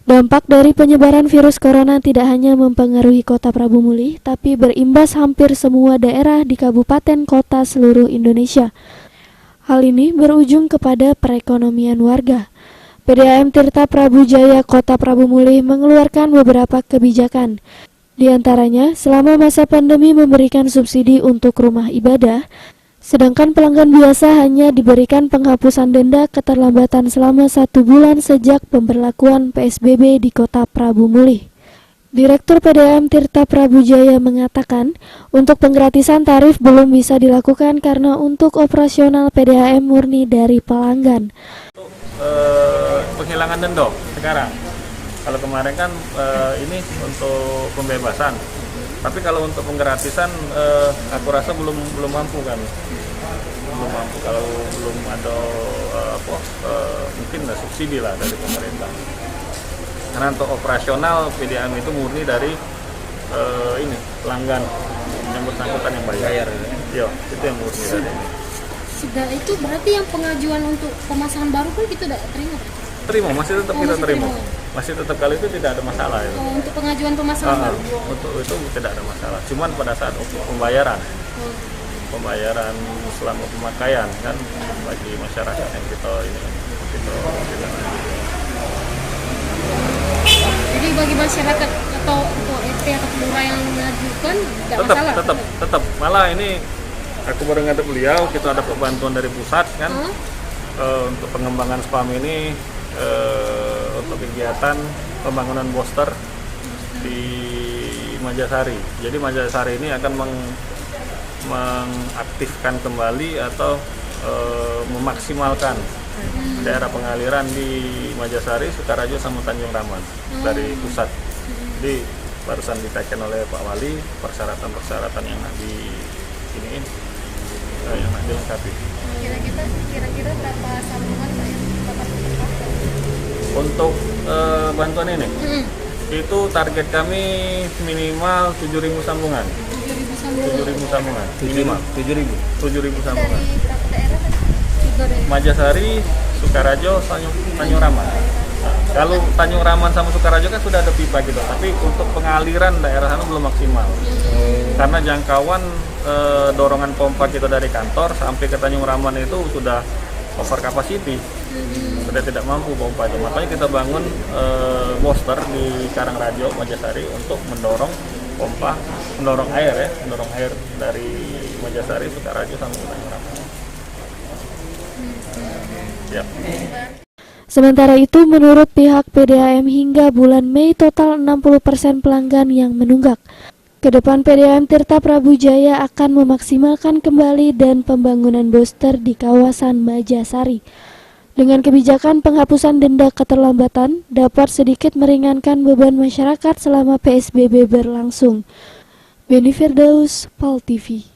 Dampak dari penyebaran virus corona tidak hanya mempengaruhi Kota Prabu Mulih, tapi berimbas hampir semua daerah di kabupaten kota seluruh Indonesia. Hal ini berujung kepada perekonomian warga. PDAM Tirta Prabu Jaya Kota Prabu Mulih mengeluarkan beberapa kebijakan. Di antaranya, selama masa pandemi memberikan subsidi untuk rumah ibadah, sedangkan pelanggan biasa hanya diberikan penghapusan denda keterlambatan selama 1 bulan sejak pemberlakuan PSBB di Kota Prabu Mulih. Direktur PDAM Tirta Prabu Jaya mengatakan, untuk penggratisan tarif belum bisa dilakukan karena untuk operasional PDAM murni dari pelanggan. Penghilangan denda sekarang. Kalau kemarin kan ini untuk pembebasan. Tapi kalau untuk penggratisan, aku rasa belum mampu kan, belum mampu kalau belum ada mungkin subsidi lah dari pemerintah. Karena untuk operasional PDAM itu murni dari ini pelanggan yang bersangkutan yang bayar. Iya, itu yang murni dari ini. Sudah itu berarti yang pengajuan untuk pemasangan baru pun kita tidak terima? Terima, masih tetap kita terima. Masih tetap kali itu tidak ada masalah itu. Untuk pengajuan pemasangan baru? Untuk itu tidak ada masalah. Cuman pada saat untuk pembayaran, pembayaran selama pemakaian kan bagi masyarakat yang kita Jadi bagi masyarakat atau RT atau kelurahan yang mengajukan tidak masalah? Tetap. Malah ini aku baru ngata beliau, kita dapat bantuan dari pusat kan untuk pengembangan spam ini. Untuk kegiatan pembangunan booster di Majasari. Jadi Majasari ini akan mengaktifkan kembali atau memaksimalkan daerah pengaliran di Majasari, Sukarajo sama Tanjung Raman dari pusat. Jadi barusan ditekan oleh Pak Wali persyaratan yang yang dilengkapi. Kira-kira berapa sambungan Pak yang dapat dipakai? Untuk bantuan ini, itu target kami minimal 7.000 sambungan. 7.000 sambungan. Minimal 7.000 sambungan. Dari berapa daerah tadi? Majasari, Sukarajo, Tanjung Raman. Kalau Tanjung Raman sama Sukarajo kan sudah ada pipa gitu, tapi untuk pengaliran daerah sana belum maksimal. Karena jangkauan dorongan pompa kita dari kantor sampai ke Tanjung Raman itu sudah over capacity, sudah tidak mampu pompa itu. Makanya kita bangun booster di Karangrajo, Majasari untuk mendorong pompa, mendorong air dari Majasari, Sukarajo sampai Tanjung Raman. Ya. Sementara itu, menurut pihak PDAM hingga bulan Mei total 60% pelanggan yang menunggak. Kedepan PDAM Tirta Prabu Jaya akan memaksimalkan kembali dan pembangunan booster di kawasan Majasari. Dengan kebijakan penghapusan denda keterlambatan dapat sedikit meringankan beban masyarakat selama PSBB berlangsung. Beni Firdaus, PAL TV.